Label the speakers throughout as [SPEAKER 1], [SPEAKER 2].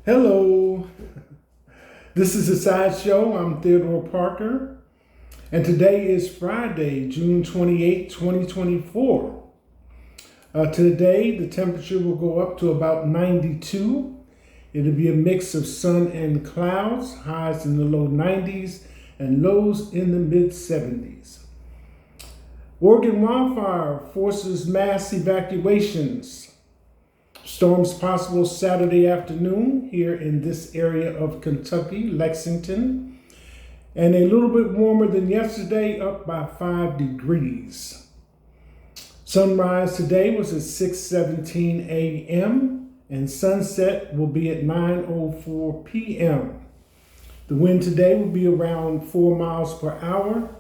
[SPEAKER 1] Hello, this is the Side Show. I'm Theodore Parker, and today is Friday, June 28, 2024. Today, the temperature will go up to about 92. It'll be a mix of sun and clouds, highs in the low 90s and lows in the mid 70s. Oregon wildfire forces mass evacuations. Storms possible Saturday afternoon here in this area of Kentucky, Lexington, and a little bit warmer than yesterday, up by 5 degrees. Sunrise today was at 6:17 a.m. and sunset will be at 9:04 p.m. The wind today will be around 4 miles per hour,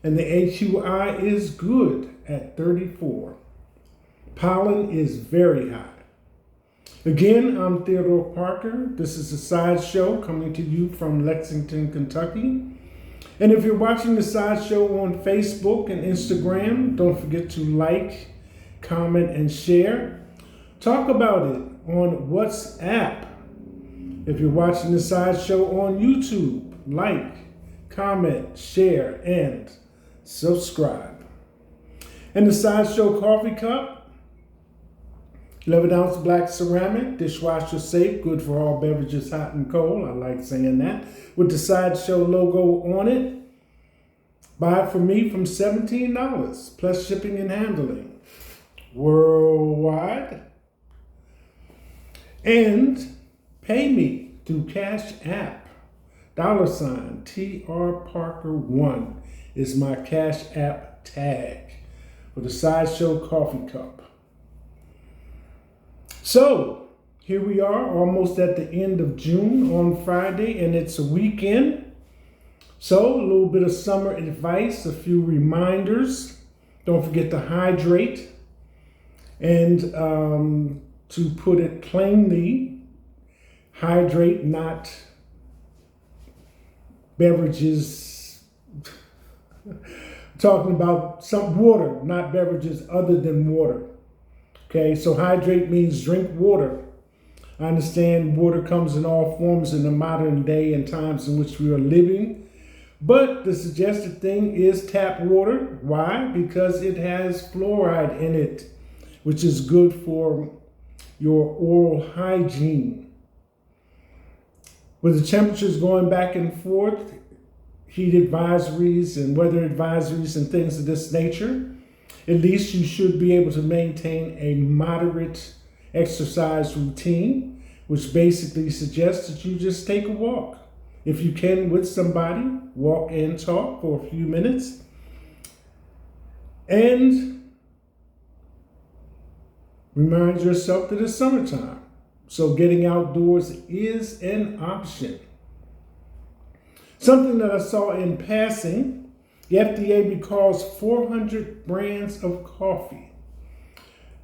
[SPEAKER 1] and the AQI is good at 34. Pollen is very high. Again, I'm Theodore Parker. This is the Side Show coming to you from Lexington, Kentucky. And if you're watching the Side Show on Facebook and Instagram, don't forget to like, comment, and share. Talk about it on WhatsApp. If you're watching the Side Show on YouTube, like, comment, share, and subscribe. And the Side Show coffee cup, 11-ounce black ceramic, dishwasher safe, good for all beverages, hot and cold. I like saying that. With the Side Show logo on it. Buy it from me from $17, plus shipping and handling. Worldwide. And pay me through Cash App. $ TR Parker 1 is my Cash App tag for the Side Show coffee cup. So, here we are, almost at the end of June on Friday, and it's a weekend. So, a little bit of summer advice, a few reminders. Don't forget to hydrate. And to put it plainly, hydrate, not beverages. Talking about some water, not beverages other than water. Okay, so hydrate means drink water. I understand water comes in all forms in the modern day and times in which we are living. But the suggested thing is tap water. Why? Because it has fluoride in it, which is good for your oral hygiene. With the temperatures going back and forth, heat advisories and weather advisories and things of this nature, at least you should be able to maintain a moderate exercise routine, which basically suggests that you just take a walk. If you can with somebody, walk and talk for a few minutes. And remind yourself that it's summertime. So getting outdoors is an option. Something that I saw in passing, the FDA recalls 400 brands of coffee.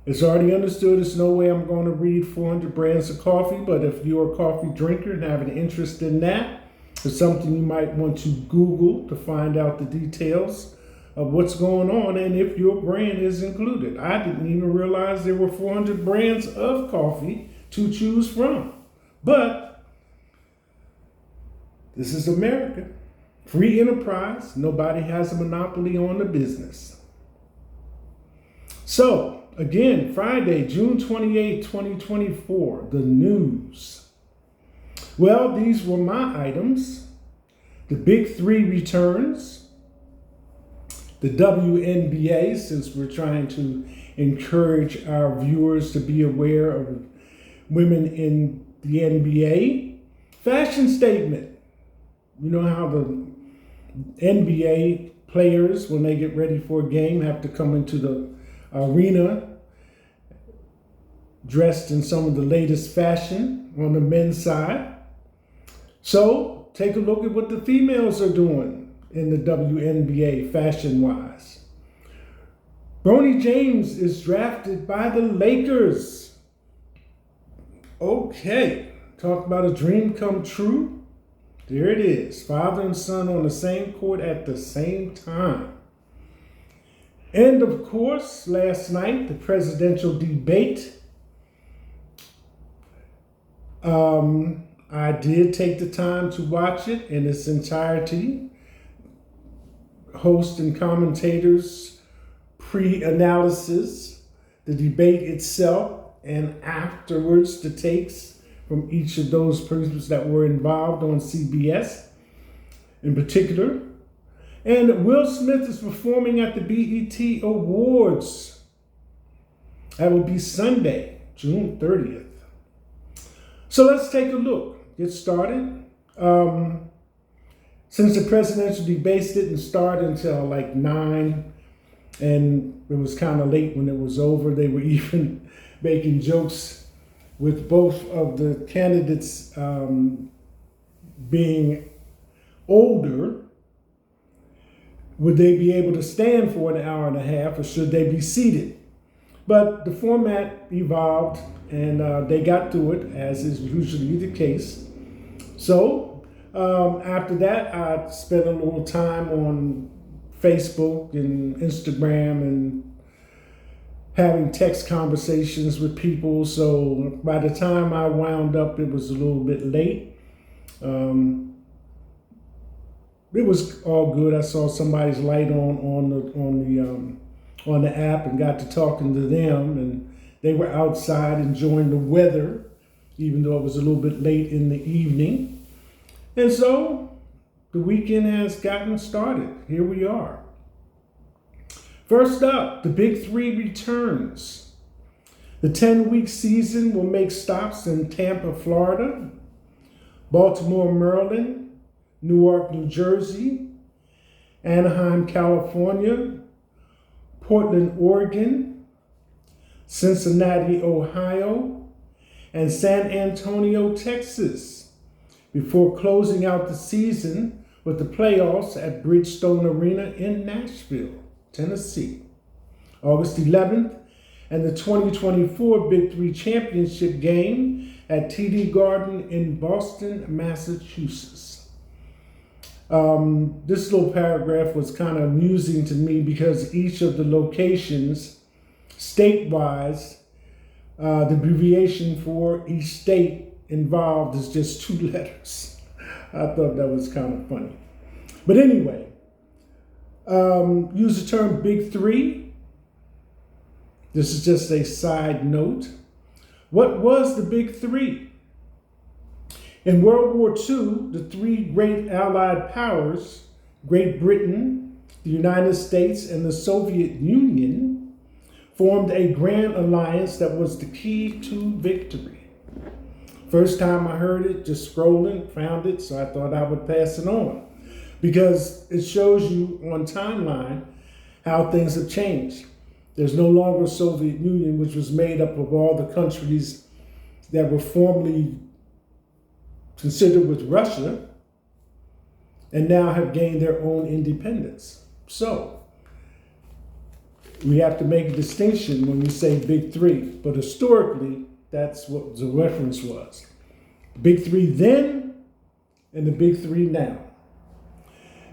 [SPEAKER 1] It's already understood there's no way I'm going to read 400 brands of coffee, but if you're a coffee drinker and have an interest in that, it's something you might want to Google to find out the details of what's going on and if your brand is included. I didn't even realize there were 400 brands of coffee to choose from. But this is America. Free enterprise, nobody has a monopoly on the business. So, again, Friday, June 28, 2024, the news. Well, these were my items. The Big Three returns. The WNBA, since we're trying to encourage our viewers to be aware of women in the NBA. Fashion statement. You know how the NBA players, when they get ready for a game, have to come into the arena dressed in some of the latest fashion on the men's side. So take a look at what the females are doing in the WNBA fashion-wise. Bronny James is drafted by the Lakers. Okay, talk about a dream come true. There it is, father and son on the same court at the same time. And of course, last night, the presidential debate. I did take the time to watch it in its entirety. Host and commentators, pre-analysis, the debate itself, and afterwards the takes from each of those persons that were involved on CBS in particular. And Will Smith is performing at the BET Awards. That will be Sunday, June 30th. So let's take a look, get started. Since the presidential debates didn't start until like 9, and it was kind of late when it was over, they were even making jokes with both of the candidates being older. Would they be able to stand for an hour and a half, or should they be seated? But the format evolved, and they got through it, as is usually the case. So after that, I spent a little time on Facebook and Instagram and having text conversations with people. So by the time I wound up, it was a little bit late. It was all good. I saw somebody's light on the app and got to talking to them, and they were outside enjoying the weather, even though it was a little bit late in the evening. And so the weekend has gotten started. Here we are. First up, the Big Three returns. The 10-week season will make stops in Tampa, Florida, Baltimore, Maryland, Newark, New Jersey, Anaheim, California, Portland, Oregon, Cincinnati, Ohio, and San Antonio, Texas, before closing out the season with the playoffs at Bridgestone Arena in Nashville, Tennessee, August 11th, and the 2024 Big Three Championship game at TD Garden in Boston, Massachusetts. This little paragraph was kind of amusing to me because each of the locations, state-wise, the abbreviation for each state involved is just 2 letters. I thought that was kind of funny. But anyway, use the term Big Three. This is just a side note. What was the Big Three? In World War II, the 3 great Allied powers, Great Britain, the United States, and the Soviet Union, formed a grand alliance that was the key to victory. First time I heard it, just scrolling, found it, so I thought I would pass it on, because it shows you on timeline how things have changed. There's no longer a Soviet Union, which was made up of all the countries that were formerly considered with Russia, and now have gained their own independence. So we have to make a distinction when we say Big Three, but historically, that's what the reference was. Big Three then, and the Big Three now.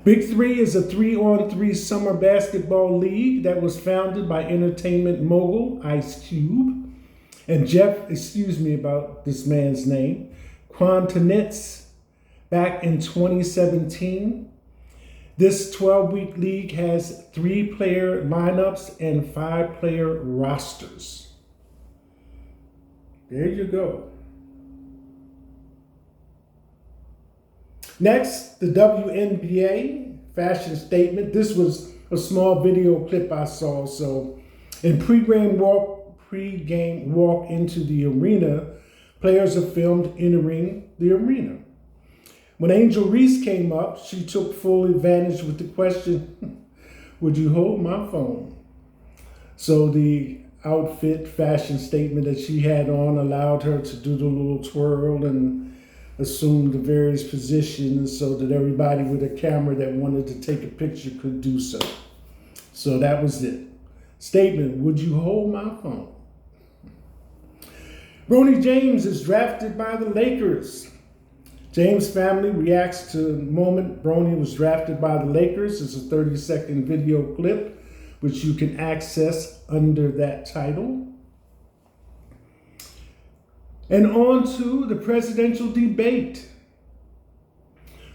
[SPEAKER 1] Big Three is a 3-on-3 summer basketball league that was founded by entertainment mogul Ice Cube and excuse me about this man's name, Quantinets, back in 2017. This 12-week league has 3-player lineups and 5-player rosters. There you go. Next, the WNBA fashion statement. This was a small video clip I saw. So in pre-game walk into the arena, players are filmed entering the arena. When Angel Reese came up, she took full advantage with the question, would you hold my phone? So the outfit fashion statement that she had on allowed her to do the little twirl and assume the various positions so that everybody with a camera that wanted to take a picture could do so. So that was it. Statement, would you hold my phone? Bronny James is drafted by the Lakers. James' family reacts to the moment Bronny was drafted by the Lakers. It's a 30-second video clip, which you can access under that title. And on to the presidential debate.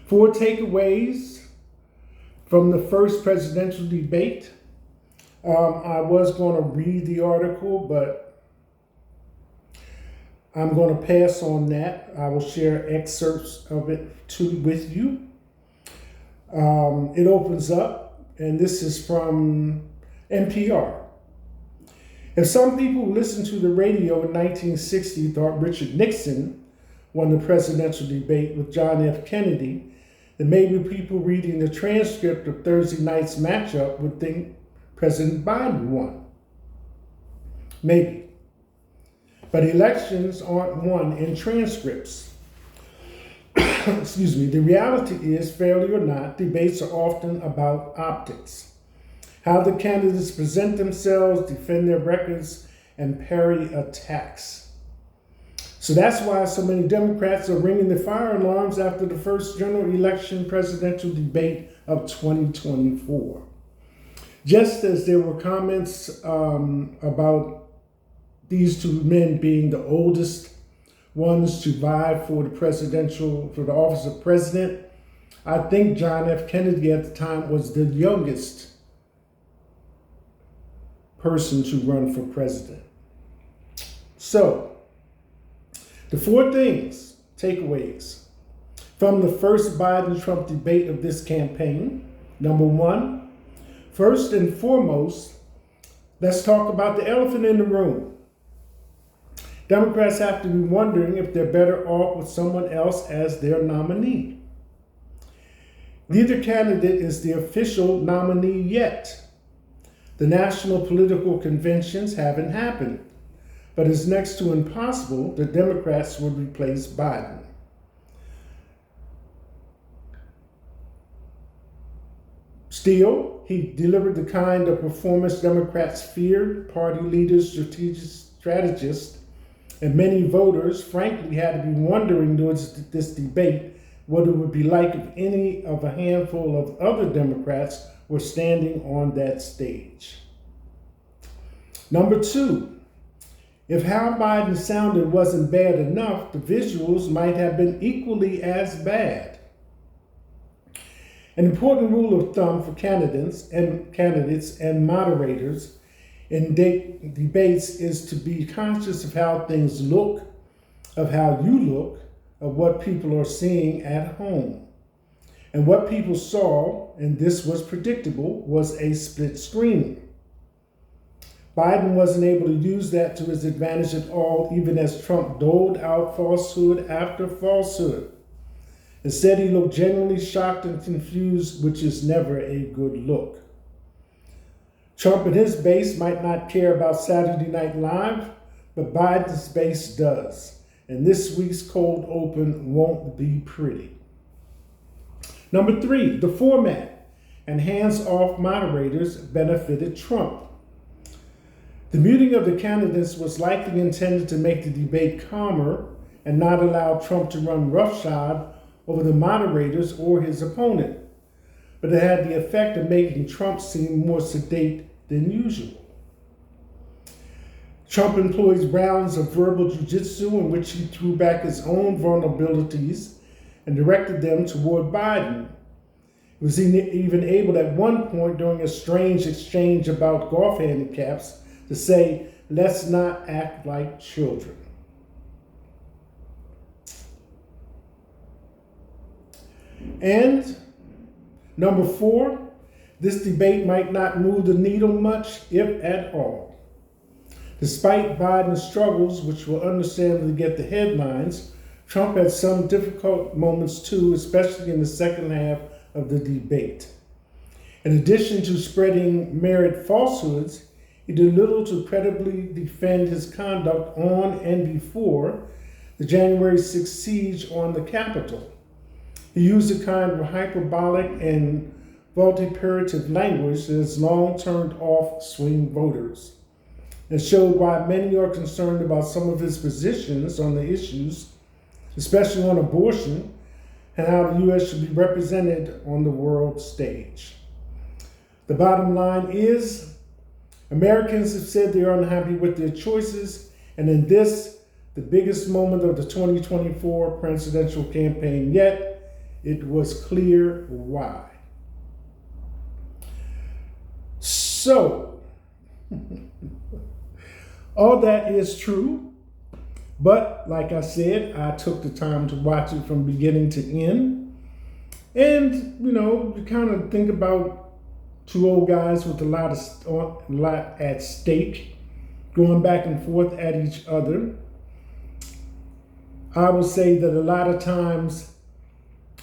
[SPEAKER 1] 4 takeaways from the first presidential debate. I was going to read the article, but I'm going to pass on that. I will share excerpts of it with you. It opens up, and this is from NPR. If some people who listened to the radio in 1960 thought Richard Nixon won the presidential debate with John F. Kennedy, then maybe people reading the transcript of Thursday night's matchup would think President Biden won. Maybe. But elections aren't won in transcripts. Excuse me. The reality is, fairly or not, debates are often about optics. How the candidates present themselves, defend their records, and parry attacks. So that's why so many Democrats are ringing the fire alarms after the first general election presidential debate of 2024. Just as there were comments about these two men being the oldest ones to vie for the office of president, I think John F. Kennedy at the time was the youngest person to run for president. So, the 4 takeaways from the first Biden-Trump debate of this campaign. Number 1, first and foremost, let's talk about the elephant in the room. Democrats have to be wondering if they're better off with someone else as their nominee. Neither candidate is the official nominee yet. The national political conventions haven't happened, but it's next to impossible that Democrats would replace Biden. Still, he delivered the kind of performance Democrats feared, party leaders, strategists, and many voters frankly had to be wondering during this debate what it would be like if any of a handful of other Democrats were standing on that stage. Number 2, if how Biden sounded wasn't bad enough, the visuals might have been equally as bad. An important rule of thumb for candidates and moderators in debates is to be conscious of how things look, of how you look, of what people are seeing at home. And what people saw, and this was predictable, was a split screen. Biden wasn't able to use that to his advantage at all, even as Trump doled out falsehood after falsehood. Instead, he looked genuinely shocked and confused, which is never a good look. Trump and his base might not care about Saturday Night Live, but Biden's base does. And this week's cold open won't be pretty. Number 3, the format and hands-off moderators benefited Trump. The muting of the candidates was likely intended to make the debate calmer and not allow Trump to run roughshod over the moderators or his opponent, but it had the effect of making Trump seem more sedate than usual. Trump employs rounds of verbal jiu-jitsu in which he threw back his own vulnerabilities and directed them toward Biden. He was even able at one point during a strange exchange about golf handicaps to say, "Let's not act like children." And number 4, this debate might not move the needle much, if at all. Despite Biden's struggles, which will understandably get the headlines, Trump had some difficult moments too, especially in the second half of the debate. In addition to spreading myriad falsehoods, he did little to credibly defend his conduct on and before the January 6th siege on the Capitol. He used a kind of hyperbolic and vituperative language that has long turned off swing voters, and showed why many are concerned about some of his positions on the issues, especially on abortion, and how the U.S. should be represented on the world stage. The bottom line is, Americans have said they are unhappy with their choices, and in this, the biggest moment of the 2024 presidential campaign yet. It was clear why. So, all that is true, but like I said, I took the time to watch it from beginning to end. And, you kind of think about two old guys with a lot at stake, going back and forth at each other. I would say that a lot of times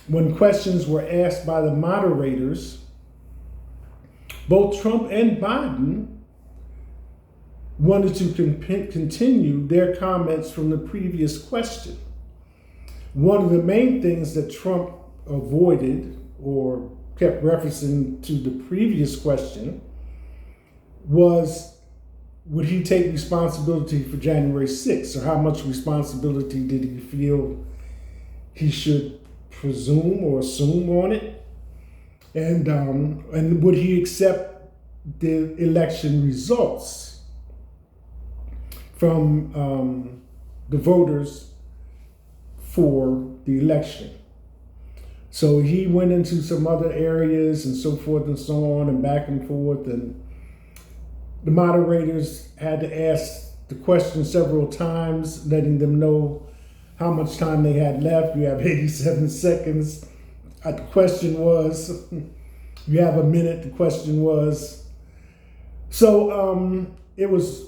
[SPEAKER 1] when questions were asked by the moderators, both Trump and Biden wanted to continue their comments from the previous question. One of the main things that Trump avoided or kept referencing to the previous question was, would he take responsibility for January 6th? Or how much responsibility did he feel he should presume or assume on it? And would he accept the election results from the voters for the election? So he went into some other areas and so forth and so on and back and forth, and the moderators had to ask the question several times, letting them know how much time they had left. You have 87 seconds. The question was, you have a minute. The question was. So it was,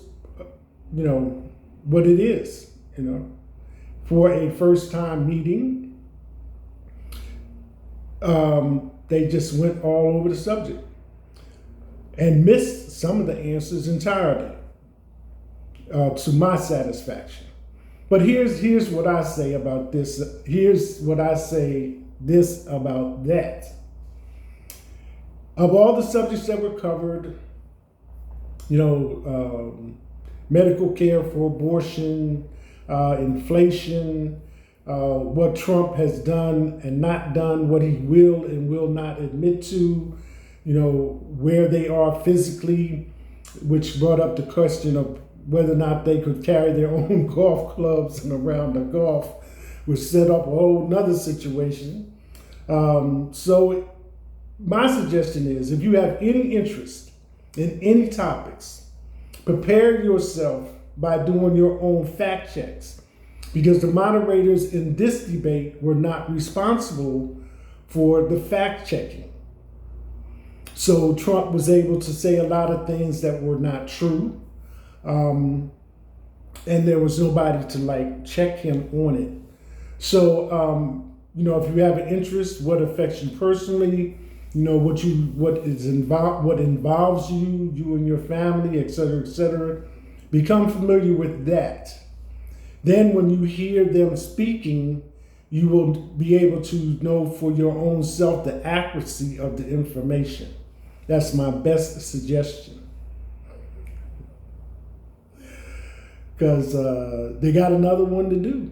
[SPEAKER 1] what it is, for a first time meeting. They just went all over the subject and missed some of the answers entirely, to my satisfaction. But here's what I say about this. Here's what I say this about that. Of all the subjects that were covered, medical care for abortion, inflation, what Trump has done and not done, what he will and will not admit to, where they are physically, which brought up the question of whether or not they could carry their own golf clubs and a round of golf, which set up a whole nother situation. So my suggestion is, if you have any interest in any topics, prepare yourself by doing your own fact checks, because the moderators in this debate were not responsible for the fact checking. So Trump was able to say a lot of things that were not true. And there was nobody to check him on it. So, if you have an interest, what affects you personally, what involves you and your family, et cetera, become familiar with that. Then when you hear them speaking, you will be able to know for your own self the accuracy of the information. That's my best suggestion. Because they got another one to do.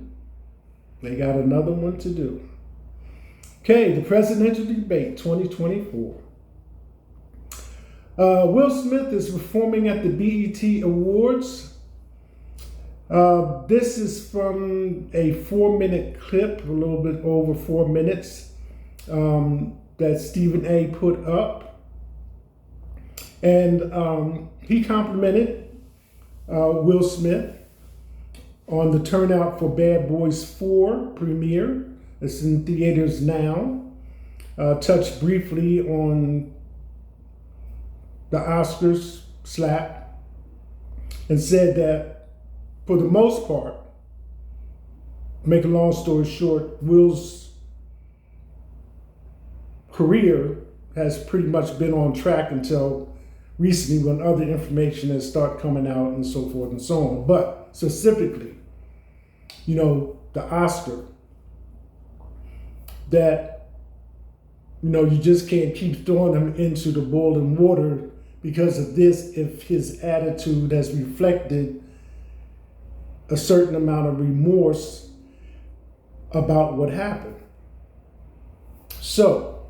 [SPEAKER 1] Okay, the presidential debate 2024. Will Smith is performing at the BET Awards. This is from a 4-minute clip, a little bit over 4 minutes, that Stephen A. put up. And he complimented Will Smith on the turnout for Bad Boys 4 premiere. It's in theaters now. Touched briefly on the Oscars slap and said that for the most part, make a long story short, Will's career has pretty much been on track until recently, when other information has started coming out and so forth and so on. But specifically, the Oscar, that, you just can't keep throwing him into the boiling water because of this, if his attitude has reflected a certain amount of remorse about what happened. So,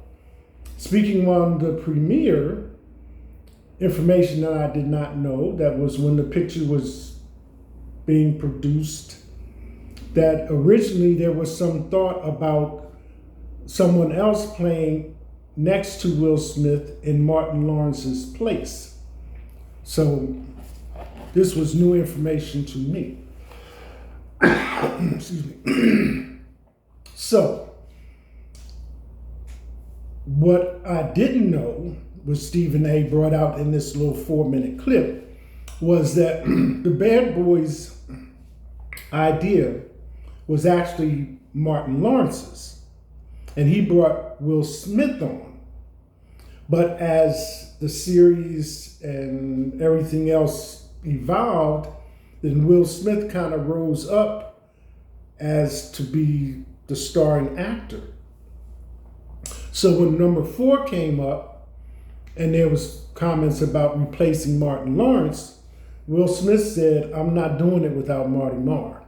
[SPEAKER 1] speaking on the premiere, information that I did not know, that was when the picture was being produced that originally there was some thought about someone else playing next to Will Smith in Martin Lawrence's place. So this was new information to me. Excuse me. So what I didn't know, what Stephen A. brought out in this little 4-minute clip, was that the Bad Boys idea was actually Martin Lawrence's, and he brought Will Smith on. But as the series and everything else evolved, then Will Smith kind of rose up as to be the starring actor. So when number 4 came up and there was comments about replacing Martin Lawrence, Will Smith said, "I'm not doing it without Marty Marr."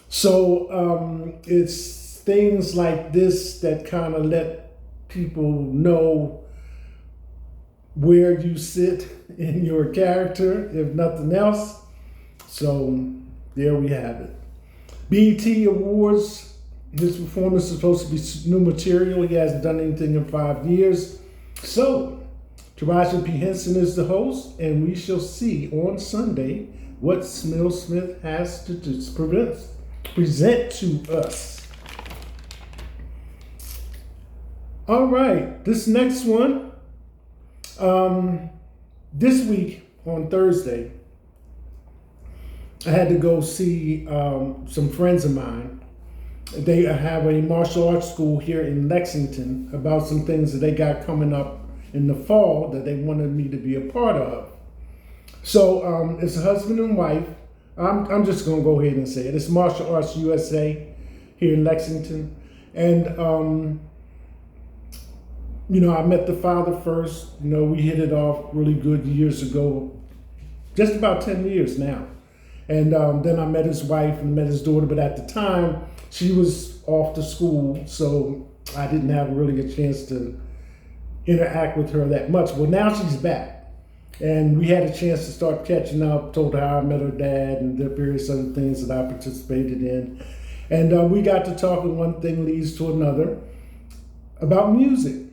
[SPEAKER 1] So it's things like this that kind of let people know where you sit in your character, if nothing else. So there we have it. BET Awards, his performance is supposed to be new material. He hasn't done anything in 5 years. So Taraji P. Henson is the host, and we shall see on Sunday what Will Smith has to present to us. All right, this next one. This week on Thursday, I had to go see some friends of mine. They have a martial arts school here in Lexington about some things that they got coming up in the fall that they wanted me to be a part of. So it's a husband and wife. I'm just going to go ahead and say it. It's Martial Arts USA here in Lexington. And, I met the father first. We hit it off really good years ago, just about 10 years now. And then I met his wife and met his daughter. But at the time, she was off to school, so I didn't have really a chance to interact with her that much. Well, now she's back. And we had a chance to start catching up, told her how I met her dad and the various other things that I participated in. And we got to talking, one thing leads to another, about music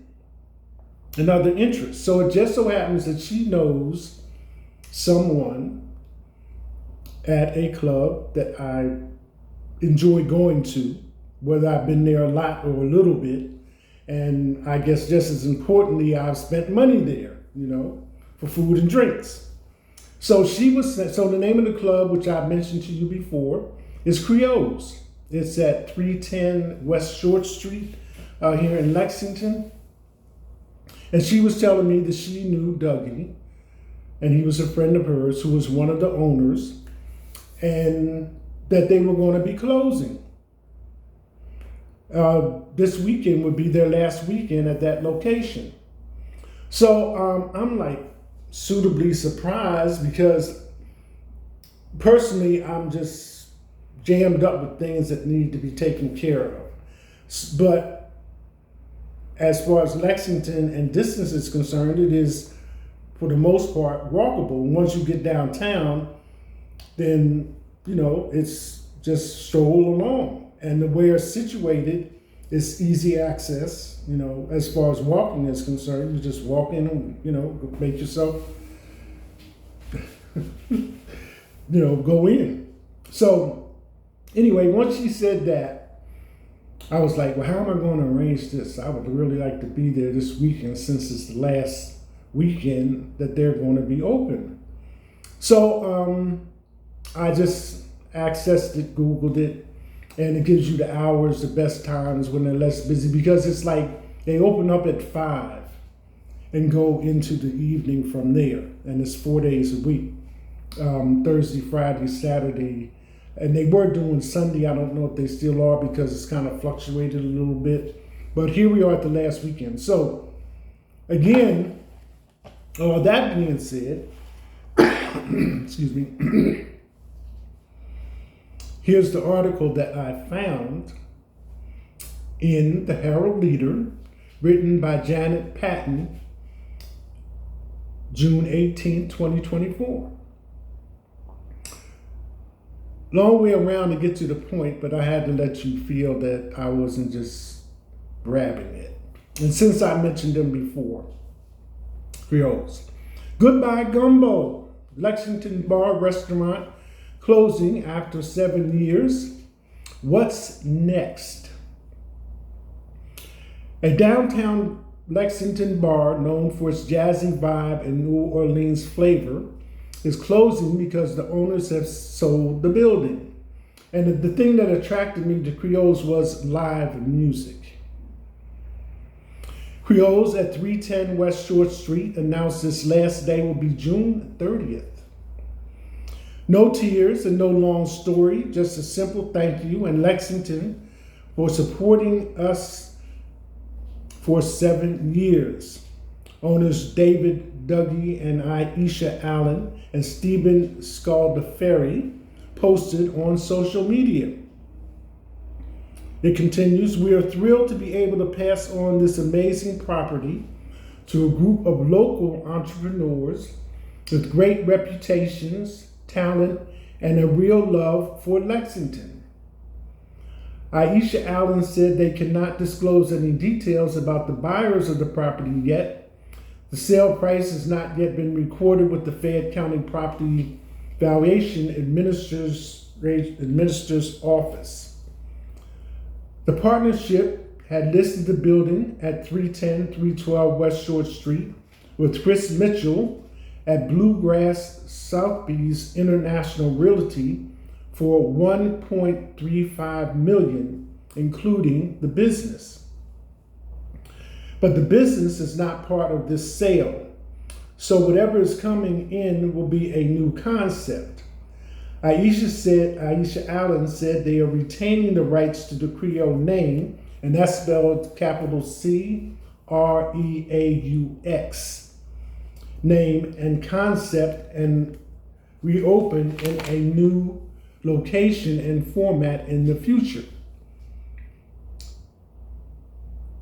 [SPEAKER 1] and other interests. So it just so happens that she knows someone at a club that I enjoy going to, whether I've been there a lot or a little bit. And I guess just as importantly, I've spent money there, for food and drinks. So the name of the club, which I've mentioned to you before, is Creole's. It's at 310 West Short Street here in Lexington. And she was telling me that she knew Dougie, and he was a friend of hers who was one of the owners, and that they were going to be closing. This weekend would be their last weekend at that location. So I'm like suitably surprised because personally I'm just jammed up with things that need to be taken care of. But as far as Lexington and distance is concerned, it is for the most part walkable. Once you get downtown, then it's just stroll along. And the way it's situated is easy access, as far as walking is concerned. You just walk in and, make yourself, go in. So anyway, once she said that, I was like, well, how am I going to arrange this? I would really like to be there this weekend since it's the last weekend that they're going to be open. So I just accessed it, Googled it, and it gives you the hours, the best times when they're less busy, because it's like they open up at 5 and go into the evening from there. And it's 4 days a week, Thursday, Friday, Saturday. And they were doing Sunday. I don't know if they still are because it's kind of fluctuated a little bit. But here we are at the last weekend. So again, that being said, excuse me, here's the article that I found in the Herald Leader, written by Janet Patton, June 18, 2024. long way around to get to the point, but I had to let you feel that I wasn't just grabbing it. And since I mentioned them before, Creoles. Goodbye Gumbo, Lexington Bar Restaurant, closing after 7 years. What's next? A downtown Lexington bar known for its jazzy vibe and New Orleans flavor is closing because the owners have sold the building. And the thing that attracted me to Creoles was live music. Creoles at 310 West Short Street announced this last day will be June 30th. No tears and no long story, just a simple thank you and Lexington for supporting us for 7 years. Owners David Dougie and Aisha Allen and Stephen Scaldaferri posted on social media. It continues, we are thrilled to be able to pass on this amazing property to a group of local entrepreneurs with great reputations, talent, and a real love for Lexington. Aisha Allen said they cannot disclose any details about the buyers of the property yet. The sale price has not yet been recorded with the Fayette County Property Valuation Administrator's Office. The partnership had listed the building at 310-312 West Short Street with Chris Mitchell at Bluegrass Sotheby's International Realty for $1.35 million, including the business. But the business is not part of this sale, so whatever is coming in will be a new concept. Aisha Allen said they are retaining the rights to the Creole name, and that's spelled capital C-R-E-A-U-X, name and concept, and reopen in a new location and format in the future.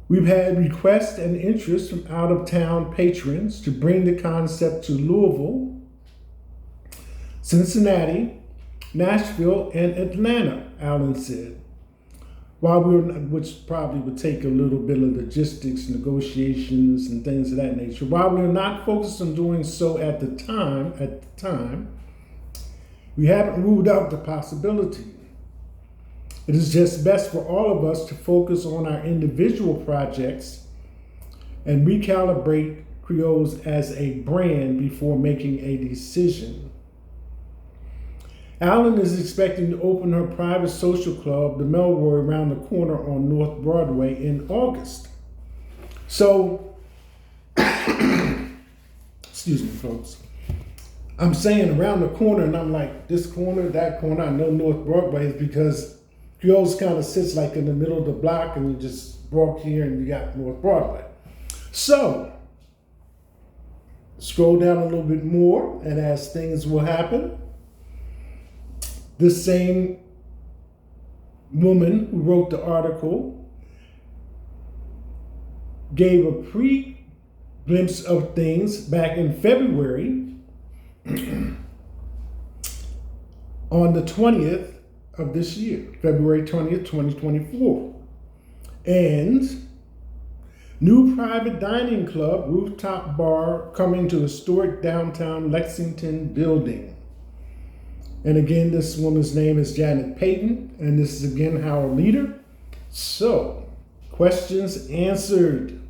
[SPEAKER 1] We've had requests and interest from out-of-town patrons to bring the concept to Louisville, Cincinnati, Nashville, and Atlanta, Allen said. Which probably would take a little bit of logistics, negotiations, and things of that nature. While we are not focused on doing so at the time, we haven't ruled out the possibility. It is just best for all of us to focus on our individual projects and recalibrate Creoles as a brand before making a decision. Allen is expecting to open her private social club, the Melroy, around the corner on North Broadway in August. So, excuse me, folks. I'm saying around the corner, and I'm like, this corner, that corner. I know North Broadway is because Creoles kind of sits like in the middle of the block, and you just walk here and you got North Broadway. So, scroll down a little bit more, and as things will happen, this same woman who wrote the article gave a pre-glimpse of things back in February on the 20th of this year, February 20th, 2024. And new private dining club, rooftop bar coming to historic downtown Lexington building. And again, this woman's name is Janet Payton, and this is again our leader. So, questions answered.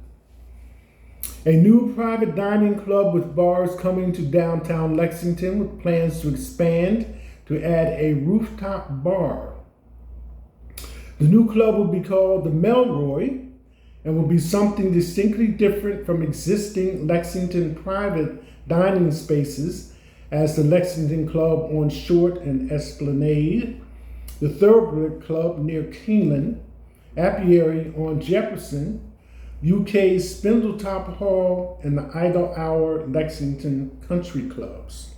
[SPEAKER 1] A new private dining club with bars coming to downtown Lexington with plans to expand to add a rooftop bar. The new club will be called the Melroy and will be something distinctly different from existing Lexington private dining spaces as the Lexington Club on Short and Esplanade, the Thoroughbred Club near Keeneland, Apiary on Jefferson, UK's Spindletop Hall, and the Idle Hour Lexington Country Clubs.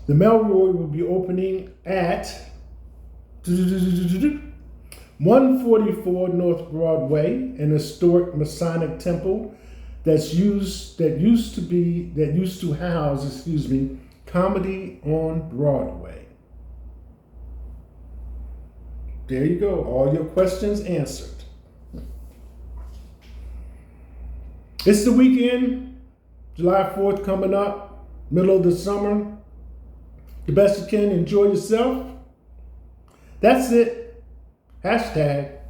[SPEAKER 1] The Melroy will be opening at 144 North Broadway, an historic Masonic temple that used to house, comedy on Broadway. There you go. All your questions answered. It's the weekend, July 4th coming up, middle of the summer. The best you can, enjoy yourself. That's it. Hashtag